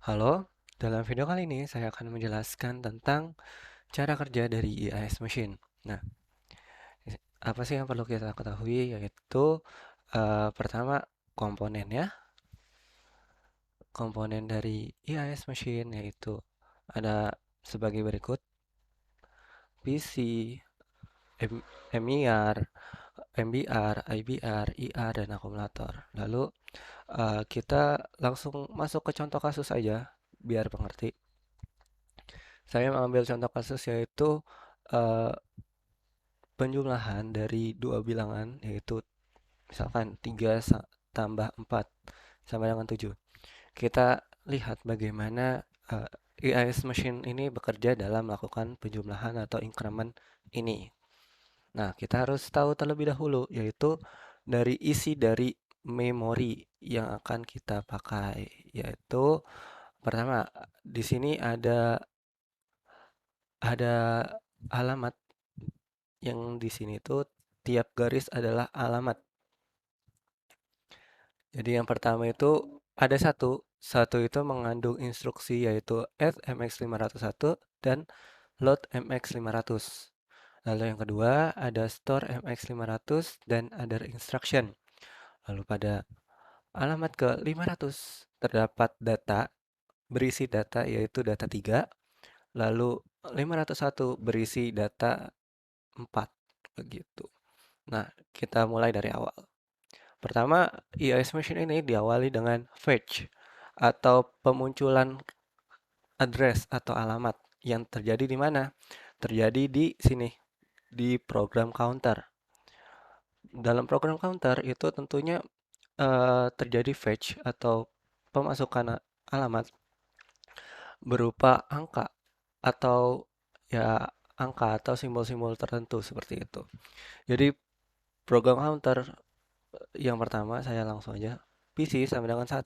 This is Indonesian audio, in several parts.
Halo, dalam video kali ini saya akan menjelaskan tentang cara kerja dari IIS Machine. Nah, apa sih yang perlu kita ketahui? Yaitu pertama komponen ya. Komponen dari IIS Machine yaitu ada sebagai berikut: PC, MIR, MBR, IBR, IR, dan akumulator. Lalu kita langsung masuk ke contoh kasus aja biar mengerti. Saya mengambil contoh kasus yaitu eh, penjumlahan dari dua bilangan yaitu misalkan 3 tambah 4 sama dengan 7. Kita lihat bagaimana EIS machine ini bekerja dalam melakukan penjumlahan atau increment ini. Nah, kita harus tahu terlebih dahulu yaitu dari isi dari memori yang akan kita pakai, yaitu pertama di sini ada alamat. Yang di sini tuh tiap garis adalah alamat. Jadi yang pertama itu ada satu. Satu itu mengandung instruksi yaitu add mx501 dan load mx500. Lalu yang kedua ada store mx500 dan other instruction. Lalu pada alamat ke 500 terdapat data berisi data yaitu data 3. Lalu 501 berisi data 4 begitu. Nah, kita mulai dari awal. Pertama, EIS machine ini diawali dengan fetch atau pemunculan address atau alamat yang terjadi di mana? Terjadi di sini, di program counter. Dalam program counter itu tentunya terjadi fetch atau pemasukan alamat berupa angka atau ya angka atau simbol-simbol tertentu seperti itu. Jadi program counter yang pertama saya langsung aja PC sama dengan 1.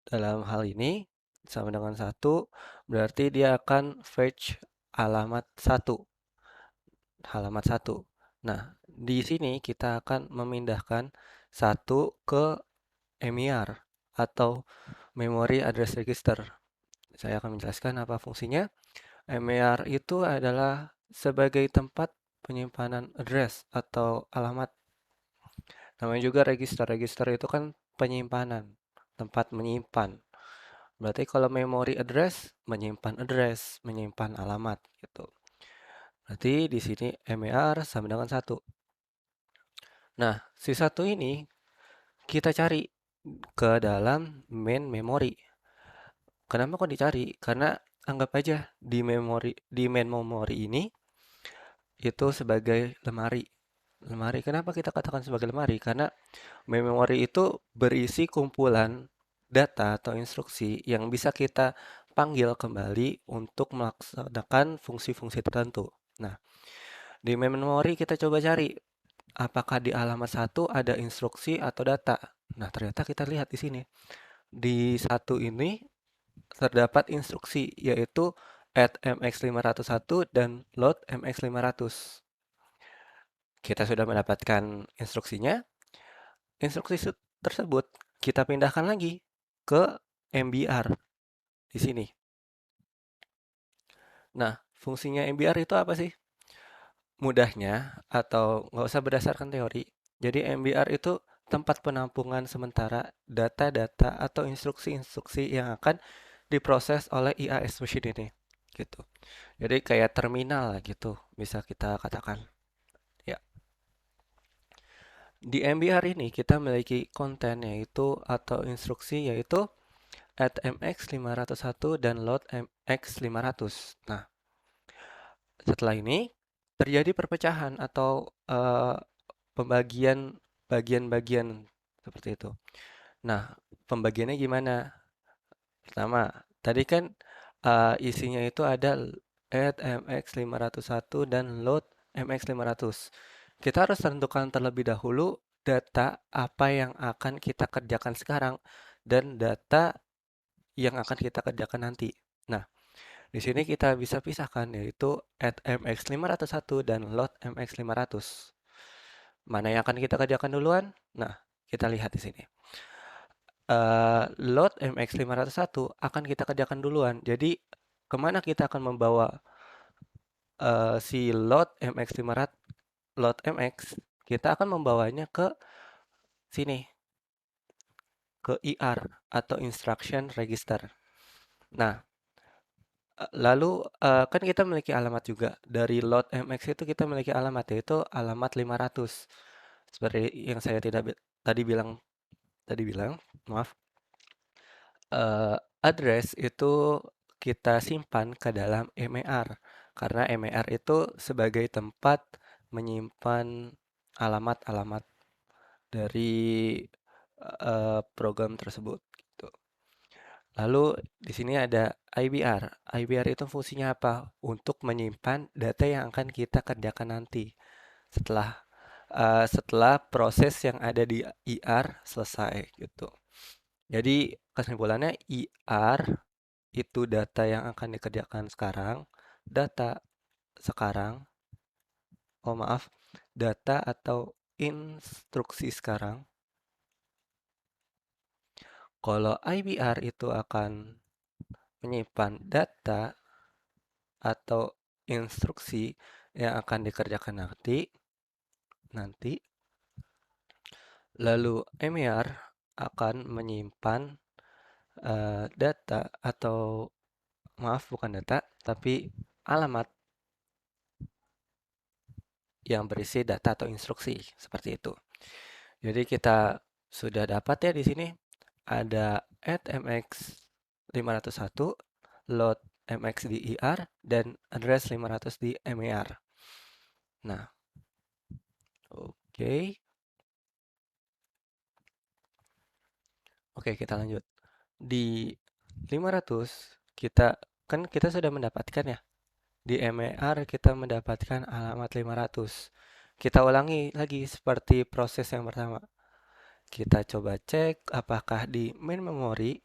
Dalam hal ini sama dengan 1 berarti dia akan fetch alamat 1, halamat 1. Nah, di sini kita akan memindahkan 1 ke MIR atau Memory Address Register. Saya akan menjelaskan apa fungsinya. MIR itu adalah sebagai tempat penyimpanan address atau alamat. Namanya juga register. Register itu kan penyimpanan, tempat menyimpan. Berarti kalau memory address, menyimpan alamat gitu. Berarti di sini MER sama dengan 1. Nah, si 1 ini kita cari ke dalam main memory. Kenapa kok dicari? Karena anggap aja di main memory ini itu sebagai lemari. Lemari, kenapa kita katakan sebagai lemari? Karena memori itu berisi kumpulan data atau instruksi yang bisa kita panggil kembali untuk melaksanakan fungsi-fungsi tertentu. Nah, di memori kita coba cari apakah di alamat satu ada instruksi atau data. Nah, ternyata kita lihat di sini. Di satu ini terdapat instruksi yaitu add mx501 dan load mx500. Kita sudah mendapatkan instruksinya. Instruksi tersebut kita pindahkan lagi ke MBR di sini. Nah, fungsinya MBR itu apa sih? Mudahnya atau nggak usah berdasarkan teori. Jadi MBR itu tempat penampungan sementara data-data atau instruksi-instruksi yang akan diproses oleh IAS machine ini. Gitu. Jadi kayak terminal lah gitu, bisa kita katakan. Ya. Di MBR ini kita memiliki konten yaitu atau instruksi yaitu add mx501 dan load mx500. Nah, setelah ini terjadi perpecahan atau pembagian bagian-bagian seperti itu. Nah, pembagiannya gimana? Pertama, tadi kan isinya itu ada add mx501 dan load mx500. Kita harus tentukan terlebih dahulu data apa yang akan kita kerjakan sekarang dan data yang akan kita kerjakan nanti. Nah, di sini kita bisa pisahkan yaitu add mx501 dan load mx500. Mana yang akan kita kerjakan duluan? Nah, kita lihat di sini. load MX501 akan kita kerjakan duluan. Jadi kemana kita akan membawa si load MX, kita akan membawanya ke sini, ke IR atau Instruction Register. Nah, lalu kan kita memiliki alamat juga. Dari load MX itu kita memiliki alamat, yaitu alamat 500. Seperti yang saya tadi bilang, maaf. Address itu kita simpan ke dalam MER, karena MER itu sebagai tempat menyimpan alamat-alamat dari program tersebut gitu. Lalu di sini ada IBR. IBR itu fungsinya apa? Untuk menyimpan data yang akan kita kerjakan nanti setelah proses yang ada di IR selesai gitu. Jadi kesimpulannya IR itu data yang akan dikerjakan sekarang, data sekarang, oh maaf, data atau instruksi sekarang. Kalau IBR itu akan menyimpan data atau instruksi yang akan dikerjakan nanti, lalu MER akan menyimpan data atau maaf bukan data, tapi alamat yang berisi data atau instruksi seperti itu. Jadi kita sudah dapat ya di sini ada add mx 501, load mx di IR, dan address 500 di MER. Nah, oke. Oke, kita lanjut. Di 500 kita sudah mendapatkan ya. Di MER kita mendapatkan alamat 500. Kita ulangi lagi seperti proses yang pertama. Kita coba cek apakah di main memory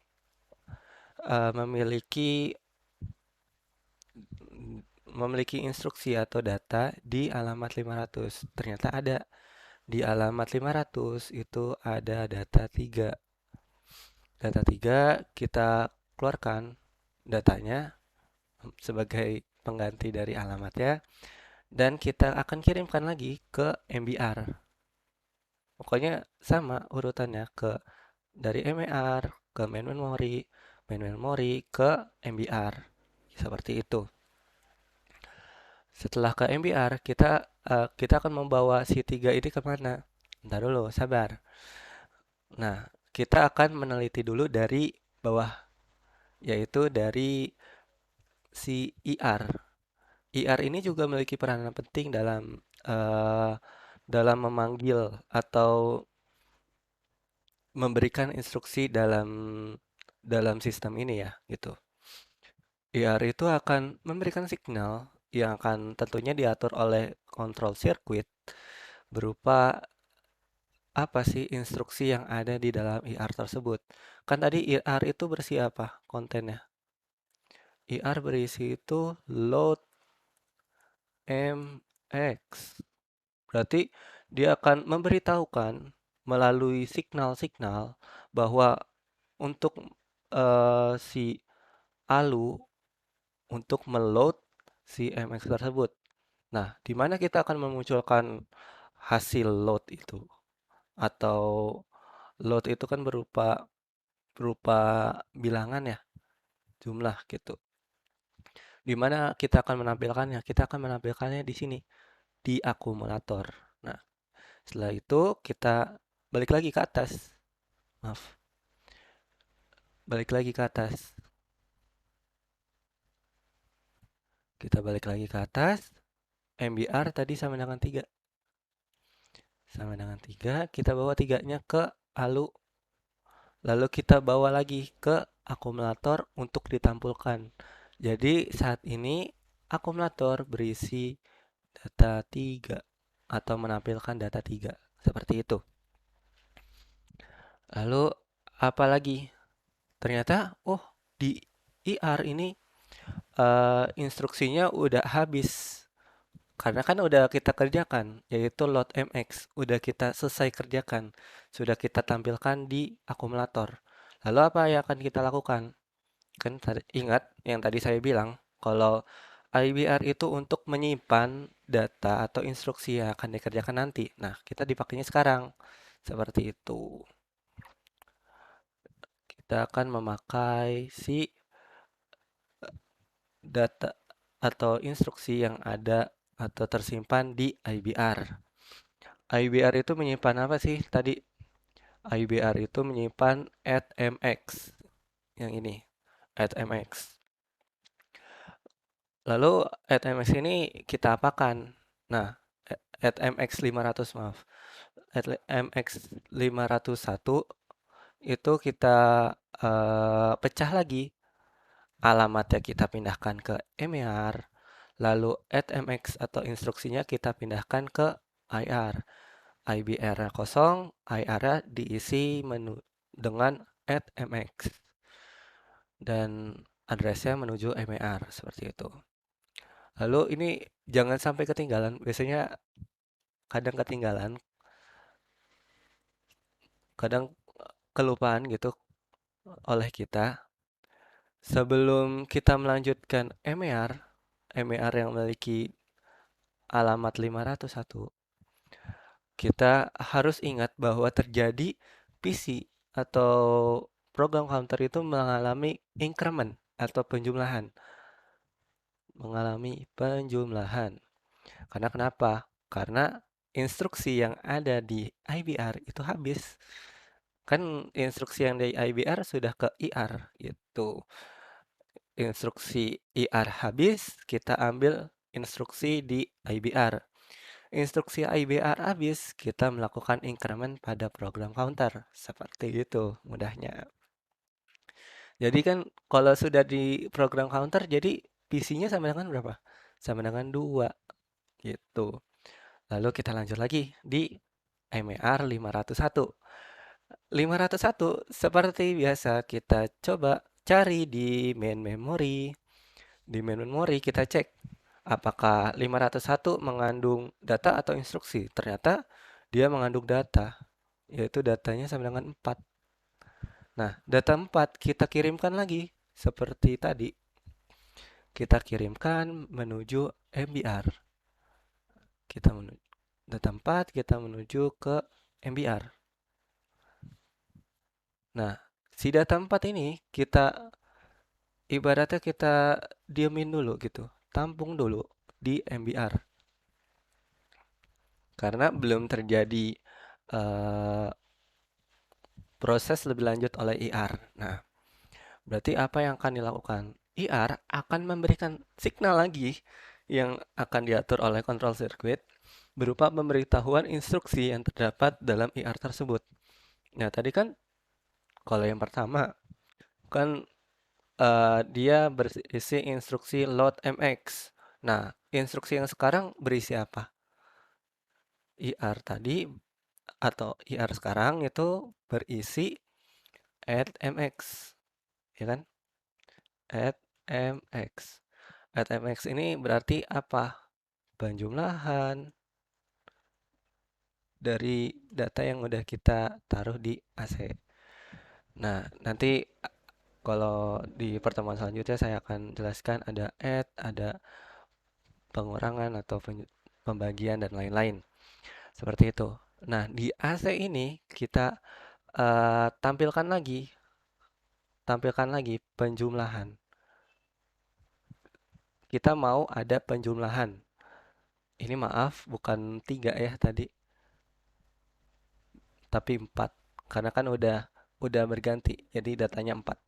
memiliki instruksi atau data di alamat 500. Ternyata ada. Di alamat 500 itu ada data 3. Data 3 kita keluarkan datanya sebagai pengganti dari alamatnya dan kita akan kirimkan lagi ke MBR. Pokoknya sama urutannya dari MER ke main memory ke MBR. Seperti itu. Setelah ke MBR, kita akan membawa si 3 ini kemana? Bentar dulu, sabar. Nah, kita akan meneliti dulu dari bawah, yaitu dari si IR. IR ini juga memiliki peranan penting dalam memanggil atau memberikan instruksi dalam sistem ini ya, gitu. IR itu akan memberikan signal yang akan tentunya diatur oleh control circuit berupa apa sih instruksi yang ada di dalam IR tersebut. Kan tadi IR itu berisi apa kontennya? IR berisi itu load MX. Berarti dia akan memberitahukan melalui signal-signal bahwa untuk si ALU untuk meload si MX tersebut. Nah, di mana kita akan memunculkan hasil load itu? Atau load itu kan berupa berupa bilangan ya, jumlah gitu. Di mana kita akan menampilkannya? Kita akan menampilkannya di sini, di akumulator. Nah, setelah itu kita balik lagi ke atas. Maaf, balik lagi ke atas. Kita balik lagi ke atas. MBR tadi sama dengan 3. Sama dengan 3, kita bawa 3-nya ke ALU. Lalu kita bawa lagi ke akumulator untuk ditampilkan. Jadi saat ini akumulator berisi data 3 atau menampilkan data 3. Seperti itu. Lalu apa lagi? Ternyata, oh di IR ini instruksinya udah habis. Karena kan udah kita kerjakan, yaitu load MX. Udah kita selesai kerjakan. Sudah kita tampilkan di akumulator. Lalu apa yang akan kita lakukan? Kan ingat yang tadi saya bilang, kalau IBR itu untuk menyimpan data atau instruksi yang akan dikerjakan nanti. Nah, kita dipakainya sekarang. Seperti itu. Kita akan memakai si data atau instruksi yang ada atau tersimpan di IBR. IBR itu menyimpan apa sih tadi? IBR itu menyimpan @mx yang ini, @mx. Lalu @mx ini kita apakan? Nah, @mx 500 maaf. @mx 501 itu kita pecah lagi. Alamatnya kita pindahkan ke MER, lalu @mx atau instruksinya kita pindahkan ke IR. IBR-nya kosong, IR-nya diisi dengan @mx dan addressnya menuju MER seperti itu. Lalu ini jangan sampai ketinggalan. Biasanya kadang ketinggalan, kadang kelupaan gitu oleh kita. Sebelum kita melanjutkan MER, MER yang memiliki alamat 501, kita harus ingat bahwa terjadi PC atau program counter itu mengalami increment atau penjumlahan. Mengalami penjumlahan. Karena kenapa? Karena instruksi yang ada di IBR itu habis. Kan instruksi yang dari IBR sudah ke IR gitu. Instruksi IR habis, kita ambil instruksi di IBR. Instruksi IBR habis, kita melakukan increment pada program counter. Seperti itu mudahnya. Jadi kan kalau sudah di program counter, jadi PC-nya sama dengan berapa? Sama dengan 2 gitu. Lalu kita lanjut lagi di MER 501. 501 seperti biasa kita coba cari di main memory. Di main memory kita cek apakah 501 mengandung data atau instruksi. Ternyata dia mengandung data, yaitu datanya sama dengan 4. Nah, data 4 kita kirimkan lagi seperti tadi. Kita kirimkan menuju MBR. Kita menuju data 4 kita menuju ke MBR. Nah, si data 4 ini kita ibaratnya kita diemin dulu gitu. Tampung dulu di MBR. Karena belum terjadi eh, proses lebih lanjut oleh IR. Nah, berarti apa yang akan dilakukan? IR akan memberikan signal lagi yang akan diatur oleh control circuit berupa pemberitahuan instruksi yang terdapat dalam IR tersebut. Nah, tadi kan kalau yang pertama kan dia berisi instruksi load MX. Nah, instruksi yang sekarang berisi apa? IR tadi atau IR sekarang itu berisi add MX, ya kan? Add MX. Add MX ini berarti apa? Penjumlahan dari data yang udah kita taruh di AC. Nah, nanti kalau di pertemuan selanjutnya saya akan jelaskan ada add, ada pengurangan atau pembagian dan lain-lain. Seperti itu. Nah, di AC ini kita tampilkan lagi penjumlahan. Kita mau ada penjumlahan. Ini maaf, bukan 3 ya tadi, tapi 4. Karena kan udah berganti, jadi datanya 4.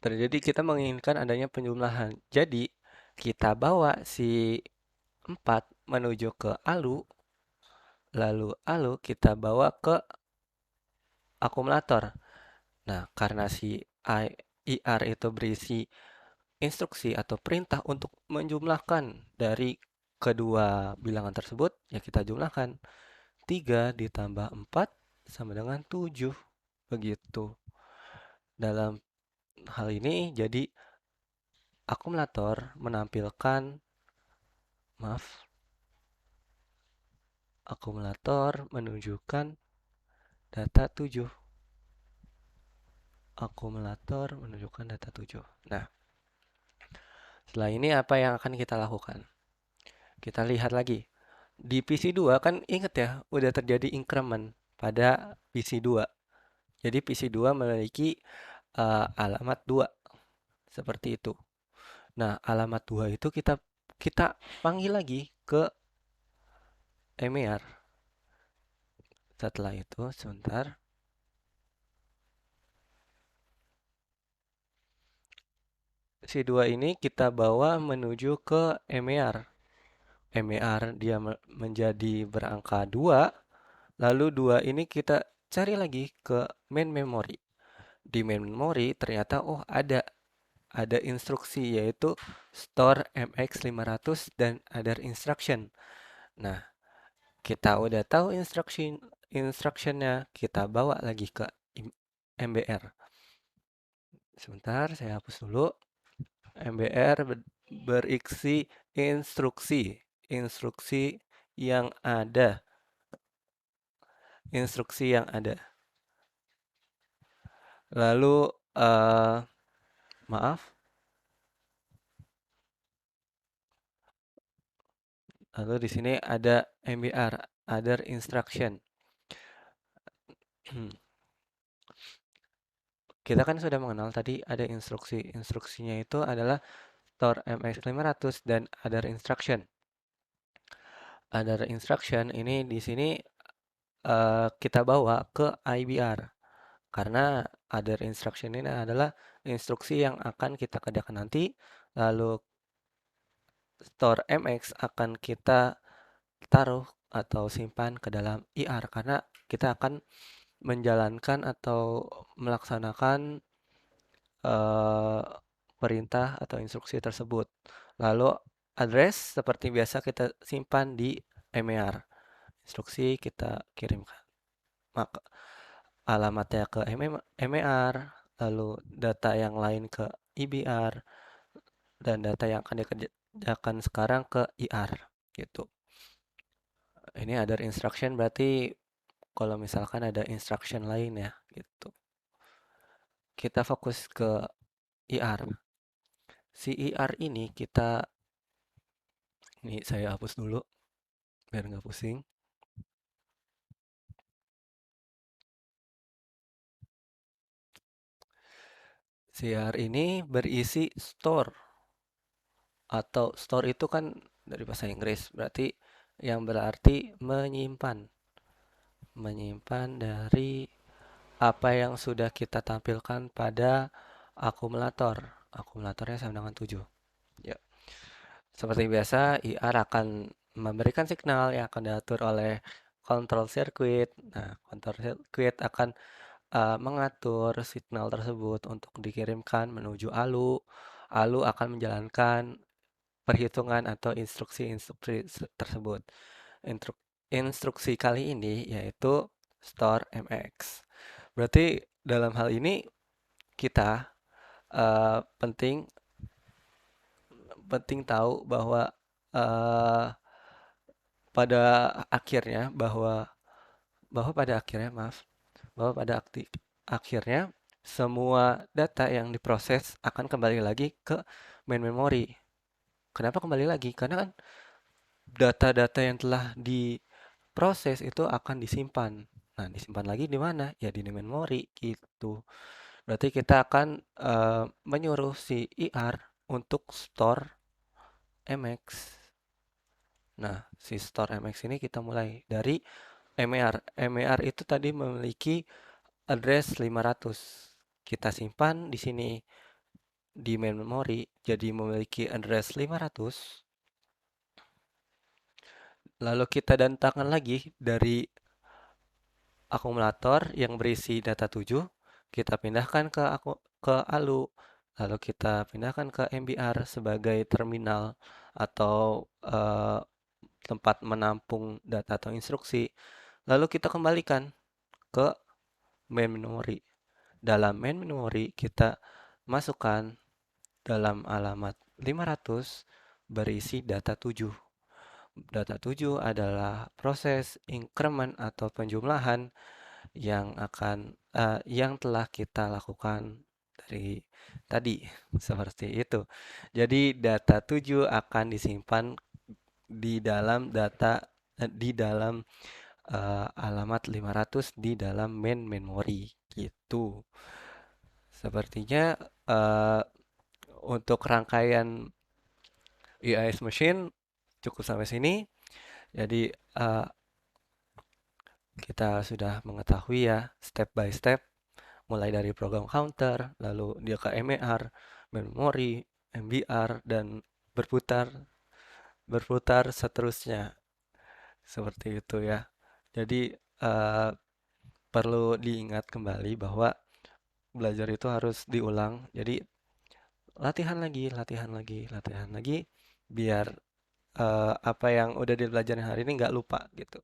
Terjadi kita menginginkan adanya penjumlahan. Jadi, kita bawa si 4 menuju ke ALU, lalu ALU kita bawa ke akumulator. Nah, karena si IR itu berisi instruksi atau perintah untuk menjumlahkan dari kedua bilangan tersebut, ya kita jumlahkan. 3 ditambah 4 sama dengan 7. Begitu. Dalam hal ini, jadi akumulator menampilkan, maaf, akumulator menunjukkan data 7. akumulator menunjukkan data 7. Nah, setelah ini apa yang akan kita lakukan? Kita lihat lagi. Di PC2 kan ingat ya, udah terjadi increment pada PC2. Jadi PC2 memiliki alamat 2 seperti itu. Nah, alamat 2 itu kita kita panggil lagi ke MER. Setelah itu, sebentar. Si 2 ini kita bawa menuju ke MER. MER dia menjadi berangka 2, lalu 2 ini kita cari lagi ke main memory. Di main memory ternyata ada instruksi yaitu store MX500 dan other instruction. Nah, kita udah tahu instructionnya, kita bawa lagi ke MBR. Sebentar, saya hapus dulu. MBR berisi instruksi yang ada. Instruksi yang ada. Lalu, maaf. Lalu di sini ada MBR, other instruction. Kita kan sudah mengenal tadi ada instruksi. Instruksinya itu adalah store MX500 dan other instruction. Other instruction ini di sini kita bawa ke IBR. Karena other instruction ini adalah instruksi yang akan kita kerjakan nanti. Lalu store MX akan kita taruh atau simpan ke dalam IR. Karena kita akan menjalankan atau melaksanakan perintah atau instruksi tersebut. Lalu address seperti biasa kita simpan di MER. Instruksi kita kirimkan. Maka alamatnya ke MER, lalu data yang lain ke IBR, dan data yang akan dikerjakan sekarang ke IR. Gitu. Ini ada instruction berarti kalau misalkan ada instruction lain ya. Gitu. Kita fokus ke IR. Si IR ini ini saya hapus dulu biar nggak pusing. CR ini berisi store atau store itu kan dari bahasa Inggris berarti yang berarti menyimpan dari apa yang sudah kita tampilkan pada akumulator. Akumulatornya sama dengan 7. Ya. Seperti biasa, IR akan memberikan signal yang akan diatur oleh control circuit. Nah, control circuit akan mengatur signal tersebut untuk dikirimkan menuju ALU. ALU akan menjalankan perhitungan atau instruksi-instruksi tersebut. Instruksi kali ini yaitu store MX. Berarti dalam hal ini kita penting tahu bahwa uh, pada akhirnya bahwa pada akhirnya semua data yang diproses akan kembali lagi ke main memory. Kenapa kembali lagi? Karena kan data-data yang telah diproses itu akan disimpan. Nah, disimpan lagi di mana? Ya di memory gitu. Berarti kita akan menyuruh si IR untuk store MX. Nah, si store MX ini kita mulai dari MER. MER itu tadi memiliki address 500. Kita simpan di sini di main memory jadi memiliki address 500. Lalu kita datangkan lagi dari akumulator yang berisi data 7, kita pindahkan ke ALU, lalu kita pindahkan ke MBR sebagai terminal atau tempat menampung data atau instruksi. Lalu kita kembalikan ke main memory. Dalam main memory kita masukkan dalam alamat 500 berisi data 7. Data 7 adalah proses increment atau penjumlahan yang telah kita lakukan dari tadi seperti itu. Jadi data 7 akan disimpan di dalam alamat 500 di dalam main memory gitu. Sepertinya eh, untuk rangkaian EIS machine cukup sampai sini. Jadi eh, kita sudah mengetahui ya step by step mulai dari program counter, lalu dia ke MER, memori, MBR dan berputar berputar seterusnya. Seperti itu ya. Jadi eh, perlu diingat kembali bahwa belajar itu harus diulang. Jadi latihan lagi, latihan lagi, latihan lagi, biar apa yang udah dipelajarin hari ini nggak lupa gitu.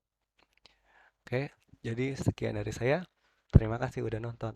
Oke, jadi sekian dari saya. Terima kasih udah nonton.